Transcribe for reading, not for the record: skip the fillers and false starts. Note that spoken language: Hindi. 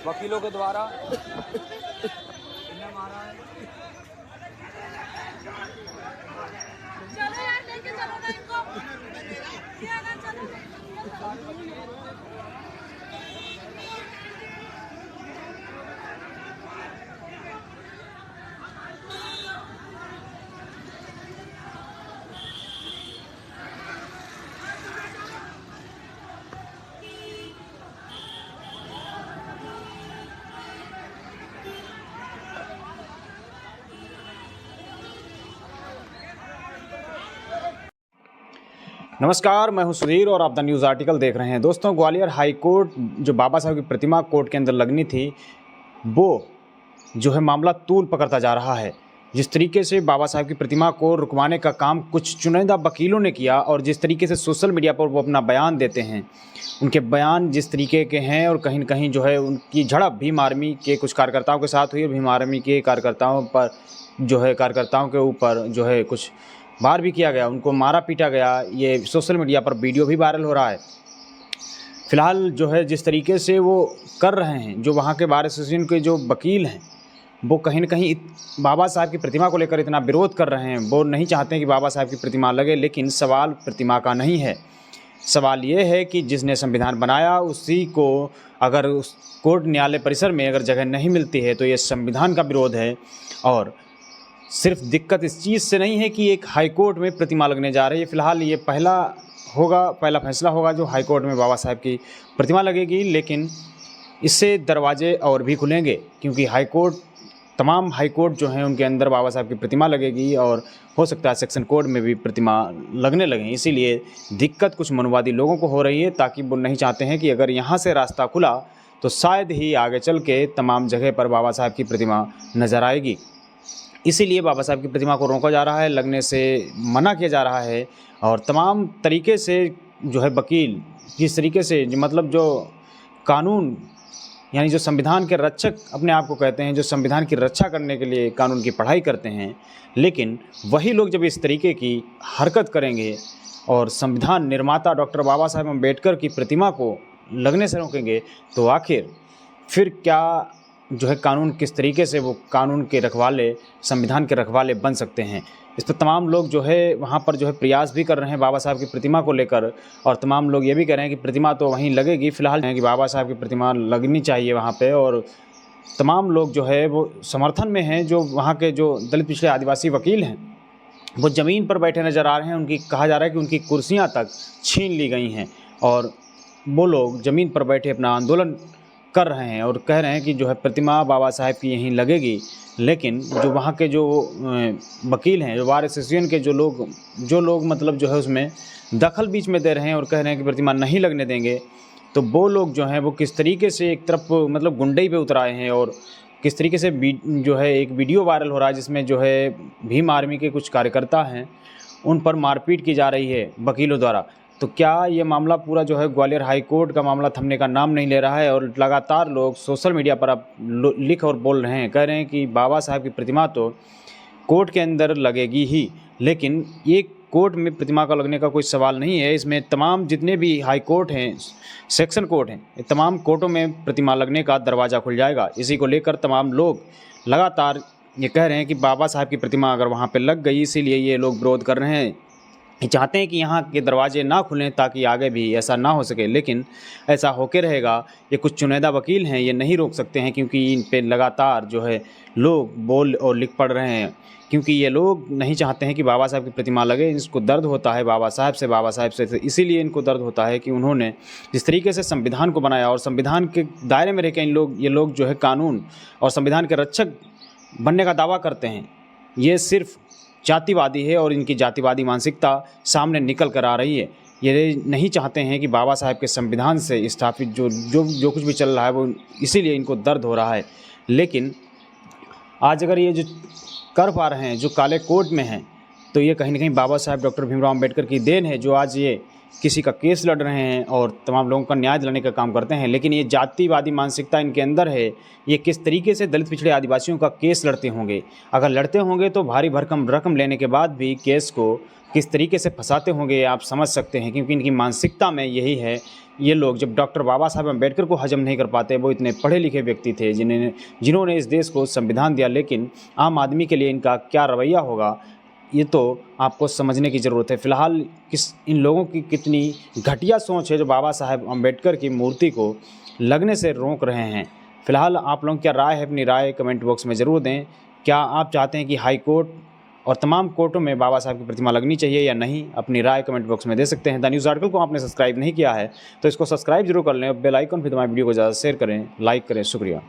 वकीलों के द्वारा इन्हें मारा है। चलो यार लेके चलो ना इनको। ये आना चलो। नमस्कार, मैं हूं सुधीर और आप द न्यूज़ आर्टिकल देख रहे हैं। दोस्तों, ग्वालियर हाई कोर्ट जो बाबा साहब की प्रतिमा कोर्ट के अंदर लगनी थी, वो जो है मामला तूल पकड़ता जा रहा है। जिस तरीके से बाबा साहब की प्रतिमा को रुकवाने का काम कुछ चुनिंदा वकीलों ने किया और जिस तरीके से सोशल मीडिया पर वो अपना बयान देते हैं, उनके बयान जिस तरीके के हैं और कहीं न कहीं जो है उनकी झड़प भीम आर्मी के कुछ कार्यकर्ताओं के साथ हुई। भीम आर्मी के कार्यकर्ताओं पर जो है कार्यकर्ताओं के ऊपर जो है कुछ वार भी किया गया, उनको मारा पीटा गया। ये सोशल मीडिया पर वीडियो भी वायरल हो रहा है। फ़िलहाल जो है जिस तरीके से वो कर रहे हैं, जो वहाँ के बार एसोसिएशन के जो वकील हैं, वो कहीं न कहीं बाबा साहब की प्रतिमा को लेकर इतना विरोध कर रहे हैं। वो नहीं चाहते कि बाबा साहब की प्रतिमा लगे, लेकिन सवाल प्रतिमा का नहीं है। सवाल ये है कि जिसने संविधान बनाया उसी को अगर उस कोर्ट न्यायालय परिसर में अगर जगह नहीं मिलती है तो ये संविधान का विरोध है। और सिर्फ दिक्कत इस चीज़ से नहीं है कि एक हाई कोर्ट में प्रतिमा लगने जा रही है। फ़िलहाल ये पहला फैसला होगा जो हाई कोर्ट में बाबा साहब की प्रतिमा लगेगी, लेकिन इससे दरवाजे और भी खुलेंगे क्योंकि तमाम हाई कोर्ट जो हैं उनके अंदर बाबा साहब की प्रतिमा लगेगी और हो सकता है सेक्शन कोर्ट में भी प्रतिमा लगने लगें। इसीलिए दिक्कत कुछ मनुवादी लोगों को हो रही है, ताकि वो नहीं चाहते हैं कि अगर यहाँ से रास्ता खुला तो शायद ही आगे चल के तमाम जगह पर बाबा साहब की प्रतिमा नज़र आएगी। इसीलिए बाबा साहब की प्रतिमा को रोका जा रहा है, लगने से मना किया जा रहा है। और तमाम तरीके से जो है वकील जिस तरीके से मतलब जो कानून यानी जो संविधान के रक्षक अपने आप को कहते हैं, जो संविधान की रक्षा करने के लिए कानून की पढ़ाई करते हैं, लेकिन वही लोग जब इस तरीके की हरकत करेंगे और संविधान निर्माता डॉक्टर बाबा साहब अम्बेडकर की प्रतिमा को लगने से रोकेंगे, तो आखिर फिर क्या जो है कानून किस तरीके से वो कानून के रखवाले, संविधान के रखवाले बन सकते हैं। इस पर तमाम लोग जो है वहाँ पर जो है प्रयास भी कर रहे हैं बाबा साहब की प्रतिमा को लेकर, और तमाम लोग ये भी कह रहे हैं कि प्रतिमा तो वहीं लगेगी। फ़िलहाल है कि बाबा साहब की प्रतिमा लगनी चाहिए वहाँ पे, और तमाम लोग जो है वो समर्थन में हैं। जो वहाँ के जो दलित पिछड़े आदिवासी वकील हैं वो ज़मीन पर बैठे नज़र आ रहे हैं। उनकी कहा जा रहा है कि उनकी कुर्सियाँ तक छीन ली गई हैं और वो लोग ज़मीन पर बैठे अपना आंदोलन कर रहे हैं और कह रहे हैं कि जो है प्रतिमा बाबा साहब की यहीं लगेगी। लेकिन जो वहाँ के जो वकील हैं, जो बार एसोसिएशन के जो लोग मतलब जो है उसमें दखल बीच में दे रहे हैं और कह रहे हैं कि प्रतिमा नहीं लगने देंगे, तो वो लोग जो हैं वो किस तरीके से एक तरफ मतलब गुंडई पे उतर आए हैं और किस तरीके से जो है एक वीडियो वायरल हो रहा है जिसमें जो है भीम आर्मी के कुछ कार्यकर्ता हैं, उन पर मारपीट की जा रही है वकीलों द्वारा। तो क्या ये मामला पूरा जो है ग्वालियर हाई कोर्ट का मामला थमने का नाम नहीं ले रहा है? और लगातार लोग सोशल मीडिया पर अब लिख और बोल रहे हैं, कह रहे हैं कि बाबा साहब की प्रतिमा तो कोर्ट के अंदर लगेगी ही, लेकिन ये कोर्ट में प्रतिमा का लगने का कोई सवाल नहीं है। इसमें तमाम जितने भी हाई कोर्ट हैं, सेक्शन कोर्ट हैं, तमाम कोर्टों में प्रतिमा लगने का दरवाज़ा खुल जाएगा। इसी को लेकर तमाम लोग लगातार ये कह रहे हैं कि बाबा साहब की प्रतिमा अगर वहाँ पर लग गई, इसीलिए ये लोग विरोध कर रहे हैं, चाहते हैं कि यहाँ के दरवाजे ना खुलें ताकि आगे भी ऐसा ना हो सके। लेकिन ऐसा होके रहेगा। ये कुछ चुनिंदा वकील हैं, ये नहीं रोक सकते हैं, क्योंकि इन पे लगातार जो है लोग बोल और लिख पढ़ रहे हैं, क्योंकि ये लोग नहीं चाहते हैं कि बाबा साहब की प्रतिमा लगे। इसको दर्द होता है बाबा साहब से, इसीलिए इनको दर्द होता है कि उन्होंने जिस तरीके से संविधान को बनाया और संविधान के दायरे में रहकर ये लोग जो है कानून और संविधान के रक्षक बनने का दावा करते हैं। ये सिर्फ जातिवादी है और इनकी जातिवादी मानसिकता सामने निकल कर आ रही है। ये नहीं चाहते हैं कि बाबा साहेब के संविधान से स्थापित जो कुछ भी चल रहा है वो इसीलिए इनको दर्द हो रहा है। लेकिन आज अगर ये जो कर पा रहे हैं, जो काले कोट में हैं, तो ये कहीं ना कहीं बाबा साहेब डॉक्टर भीमराव अम्बेडकर की देन है, जो आज ये किसी का केस लड़ रहे हैं और तमाम लोगों का न्याय दिलाने का काम करते हैं। लेकिन ये जातिवादी मानसिकता इनके अंदर है। ये किस तरीके से दलित पिछड़े आदिवासियों का केस लड़ते होंगे, अगर लड़ते होंगे तो भारी भरकम रकम लेने के बाद भी केस को किस तरीके से फंसाते होंगे आप समझ सकते हैं, क्योंकि इनकी मानसिकता में यही है। ये लोग जब डॉक्टर बाबा साहेब अम्बेडकर को हजम नहीं कर पाते, वो इतने पढ़े लिखे व्यक्ति थे जिन्होंने इस देश को संविधान दिया, लेकिन आम आदमी के लिए इनका क्या रवैया होगा ये तो आपको समझने की ज़रूरत है। फ़िलहाल इन लोगों की कितनी घटिया सोच है जो बाबा साहेब अम्बेडकर की मूर्ति को लगने से रोक रहे हैं। फ़िलहाल आप लोगों की क्या राय है, अपनी राय कमेंट बॉक्स में ज़रूर दें। क्या आप चाहते हैं कि हाई कोर्ट और तमाम कोर्टों में बाबा साहब की प्रतिमा लगनी चाहिए या नहीं? अपनी राय कमेंट बॉक्स में दे सकते हैं। द न्यूज़ आर्टिकल को आपने सब्सक्राइब नहीं किया है तो इसको सब्सक्राइब जरूर कर लें, बेल आइकन भी दबाएं, वीडियो को ज़्यादा शेयर करें, लाइक करें। शुक्रिया।